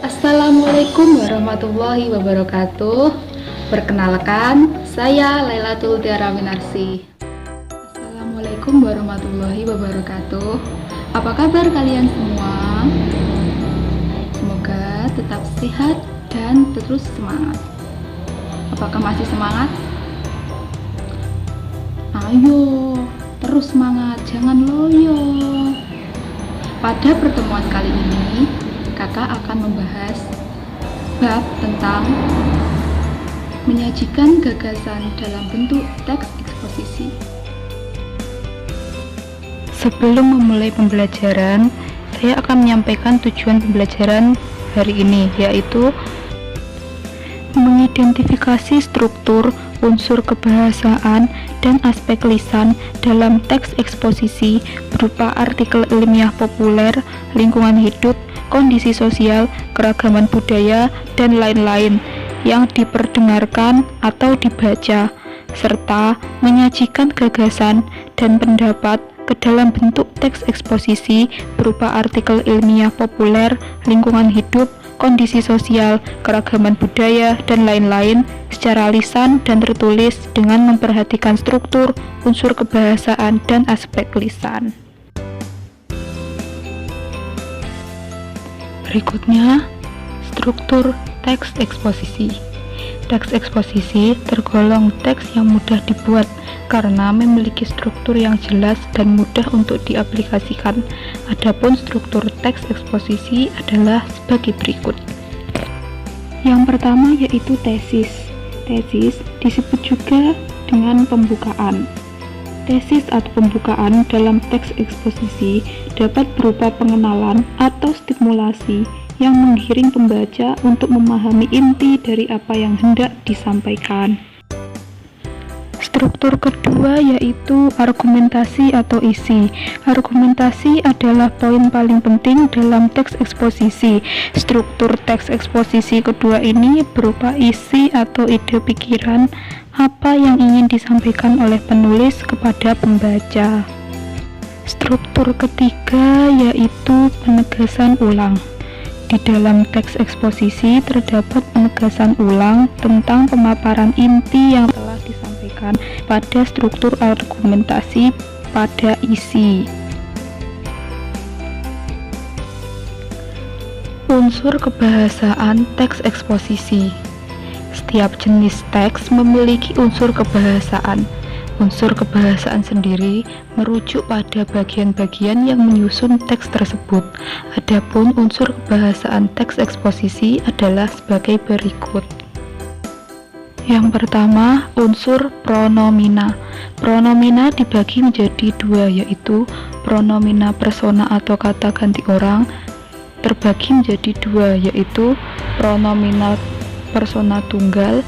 Assalamualaikum warahmatullahi wabarakatuh. Perkenalkan, saya Lailatul Tiara Winarsi. Assalamualaikum warahmatullahi wabarakatuh. Apa kabar kalian semua? Semoga tetap sehat dan terus semangat. Apakah masih semangat? Ayo, terus semangat, jangan loyo. Pada pertemuan kali ini, kakak akan membahas bab tentang menyajikan gagasan dalam bentuk teks eksposisi. Sebelum memulai pembelajaran, saya akan menyampaikan tujuan pembelajaran hari ini, yaitu mengidentifikasi struktur, unsur kebahasaan, dan aspek lisan dalam teks eksposisi berupa artikel ilmiah populer, lingkungan hidup, kondisi sosial, keragaman budaya, dan lain-lain yang diperdengarkan atau dibaca, serta menyajikan gagasan dan pendapat ke dalam bentuk teks eksposisi berupa artikel ilmiah populer, lingkungan hidup, kondisi sosial, keragaman budaya, dan lain-lain secara lisan dan tertulis dengan memperhatikan struktur, unsur kebahasaan, dan aspek lisan. Berikutnya, struktur teks eksposisi. Teks eksposisi tergolong teks yang mudah dibuat karena memiliki struktur yang jelas dan mudah untuk diaplikasikan. Adapun struktur teks eksposisi adalah sebagai berikut. Yang pertama yaitu tesis. Tesis disebut juga dengan pembukaan. Tesis atau pembukaan dalam teks eksposisi dapat berupa pengenalan atau stimulasi yang menggiring pembaca untuk memahami inti dari apa yang hendak disampaikan. Struktur kedua yaitu argumentasi atau isi. Argumentasi adalah poin paling penting dalam teks eksposisi. Struktur teks eksposisi kedua ini berupa isi atau ide pikiran apa yang ingin disampaikan oleh penulis kepada pembaca. Struktur ketiga yaitu penegasan ulang. Di dalam teks eksposisi terdapat penegasan ulang tentang pemaparan inti yang telah disampaikan pada struktur argumentasi pada isi. Unsur kebahasaan teks eksposisi. Setiap jenis teks memiliki unsur kebahasaan. Unsur kebahasaan sendiri merujuk pada bagian-bagian yang menyusun teks tersebut. Adapun unsur kebahasaan teks eksposisi adalah sebagai berikut. Yang pertama, unsur pronomina. Pronomina dibagi menjadi dua, yaitu pronomina persona atau kata ganti orang terbagi menjadi dua, yaitu pronomina persona tunggal,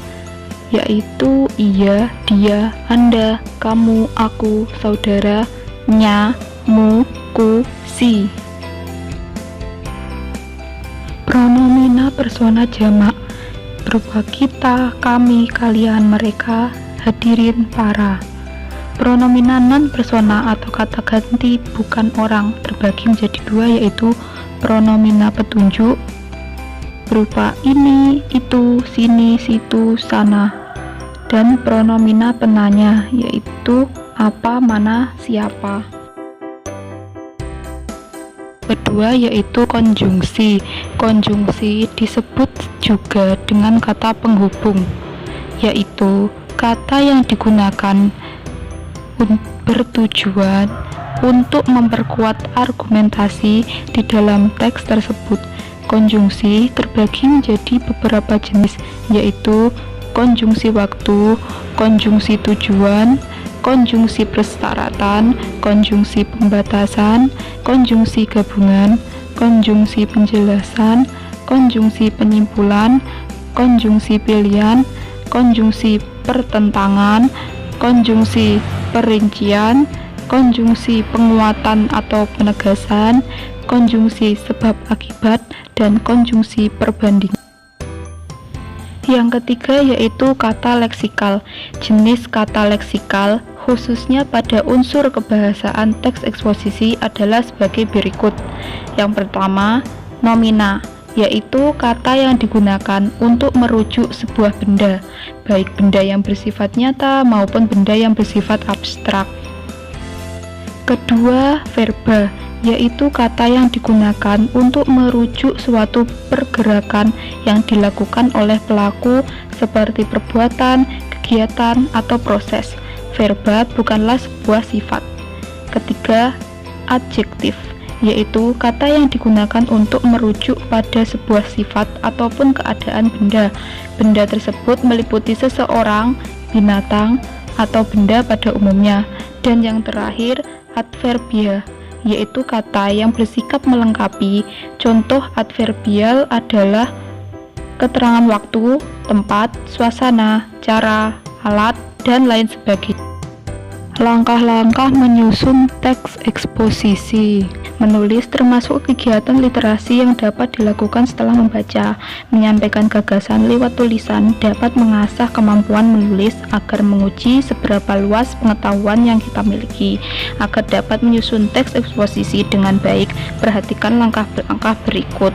yaitu ia, dia, anda, kamu, aku, saudara, nya, mu, ku, si. Pronomina persona jamak berupa kita, kami, kalian, mereka, hadirin, para. Pronomina non persona atau kata ganti bukan orang terbagi menjadi dua, yaitu pronomina petunjuk berupa ini, itu, sini, situ, sana, dan pronomina penanya yaitu apa, mana, siapa. Kedua yaitu konjungsi. Konjungsi disebut juga dengan kata penghubung, yaitu kata yang digunakan bertujuan untuk memperkuat argumentasi di dalam teks tersebut. Konjungsi terbagi menjadi beberapa jenis, yaitu konjungsi waktu, konjungsi tujuan, konjungsi persyaratan, konjungsi pembatasan, konjungsi gabungan, konjungsi penjelasan, konjungsi penyimpulan, konjungsi pilihan, konjungsi pertentangan, konjungsi perincian, konjungsi penguatan atau penegasan, konjungsi sebab akibat, dan konjungsi perbandingan. Yang ketiga yaitu kata leksikal. Jenis kata leksikal khususnya pada unsur kebahasaan teks eksposisi adalah sebagai berikut. Yang pertama, nomina. yaitu kata yang digunakan untuk merujuk sebuah benda, baik benda yang bersifat nyata maupun benda yang bersifat abstrak. Kedua, verba, yaitu kata yang digunakan untuk merujuk suatu pergerakan yang dilakukan oleh pelaku seperti perbuatan, kegiatan, atau proses. Verba bukanlah sebuah sifat. Ketiga, adjektif, yaitu kata yang digunakan untuk merujuk pada sebuah sifat ataupun keadaan benda. Benda tersebut meliputi seseorang, binatang, atau benda pada umumnya. Dan yang terakhir, adverbial, yaitu kata yang bersikap melengkapi. Contoh adverbial adalah keterangan waktu, tempat, suasana, cara, alat, dan lain sebagainya. Langkah-langkah menyusun teks eksposisi. Menulis termasuk kegiatan literasi yang dapat dilakukan setelah membaca. Menyampaikan gagasan lewat tulisan dapat mengasah kemampuan menulis agar menguji seberapa luas pengetahuan yang kita miliki. Agar dapat menyusun teks eksposisi dengan baik, perhatikan langkah-langkah berikut.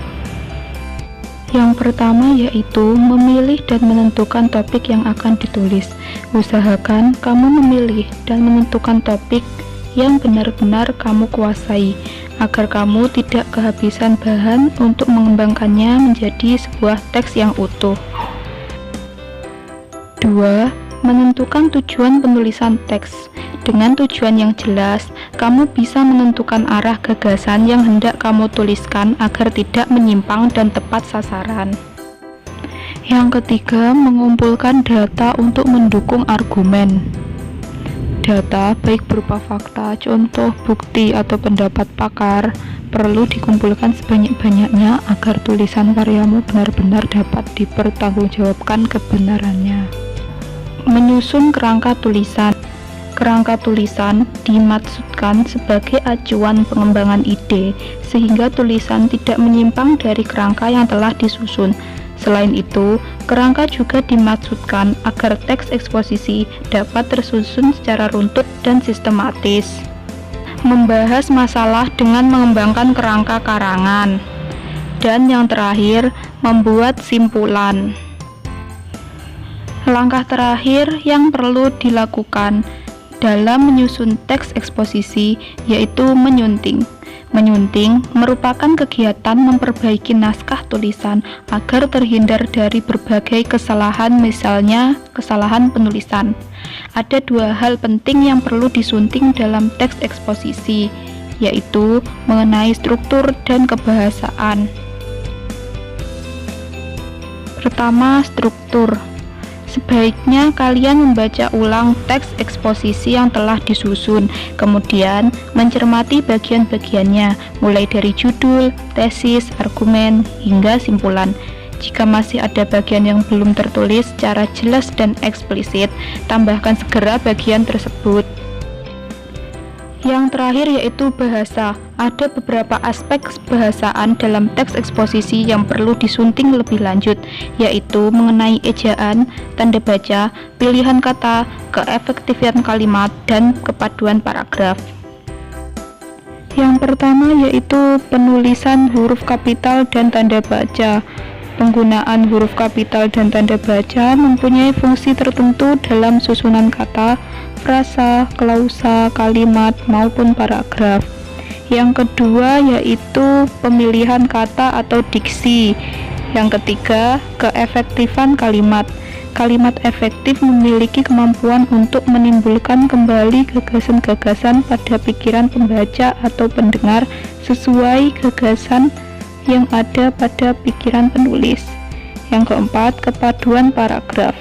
Yang pertama yaitu memilih dan menentukan topik yang akan ditulis. Usahakan kamu memilih dan menentukan topik yang benar-benar kamu kuasai, agar kamu tidak kehabisan bahan untuk mengembangkannya menjadi sebuah teks yang utuh. 2. Menentukan tujuan penulisan teks. Dengan tujuan yang jelas, kamu bisa menentukan arah gagasan yang hendak kamu tuliskan agar tidak menyimpang dan tepat sasaran. Yang ketiga, mengumpulkan data untuk mendukung argumen. Data, baik berupa fakta, contoh, bukti, atau pendapat pakar, perlu dikumpulkan sebanyak-banyaknya agar tulisan karyamu benar-benar dapat dipertanggungjawabkan kebenarannya. Menyusun kerangka tulisan. Kerangka tulisan dimaksudkan sebagai acuan pengembangan ide, sehingga tulisan tidak menyimpang dari kerangka yang telah disusun. Selain itu, kerangka juga dimaksudkan agar teks eksposisi dapat tersusun secara runtut dan sistematis. Membahas masalah dengan mengembangkan kerangka karangan. Dan yang terakhir, membuat simpulan. Langkah terakhir yang perlu dilakukan dalam menyusun teks eksposisi yaitu menyunting. Menyunting merupakan kegiatan memperbaiki naskah tulisan agar terhindar dari berbagai kesalahan, misalnya kesalahan penulisan. Ada dua hal penting yang perlu disunting dalam teks eksposisi, yaitu mengenai struktur dan kebahasaan. Pertama, struktur. Sebaiknya kalian membaca ulang teks eksposisi yang telah disusun, kemudian mencermati bagian-bagiannya, mulai dari judul, tesis, argumen, hingga simpulan. Jika masih ada bagian yang belum tertulis secara jelas dan eksplisit, tambahkan segera bagian tersebut. Yang terakhir yaitu bahasa. Ada beberapa aspek bahasaan dalam teks eksposisi yang perlu disunting lebih lanjut, yaitu mengenai ejaan, tanda baca, pilihan kata, keefektifan kalimat, dan kepaduan paragraf. Yang pertama yaitu penulisan huruf kapital dan tanda baca. Penggunaan huruf kapital dan tanda baca mempunyai fungsi tertentu dalam susunan kata, frasa, klausa, kalimat, maupun paragraf. Yang kedua yaitu pemilihan kata atau diksi. Yang ketiga, keefektifan kalimat. Kalimat efektif memiliki kemampuan untuk menimbulkan kembali gagasan-gagasan pada pikiran pembaca atau pendengar sesuai gagasan yang ada pada pikiran penulis. Yang keempat, kepaduan paragraf.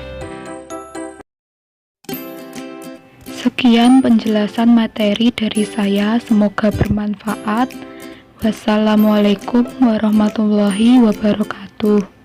Sekian penjelasan materi dari saya, semoga bermanfaat. Wassalamualaikum warahmatullahi wabarakatuh.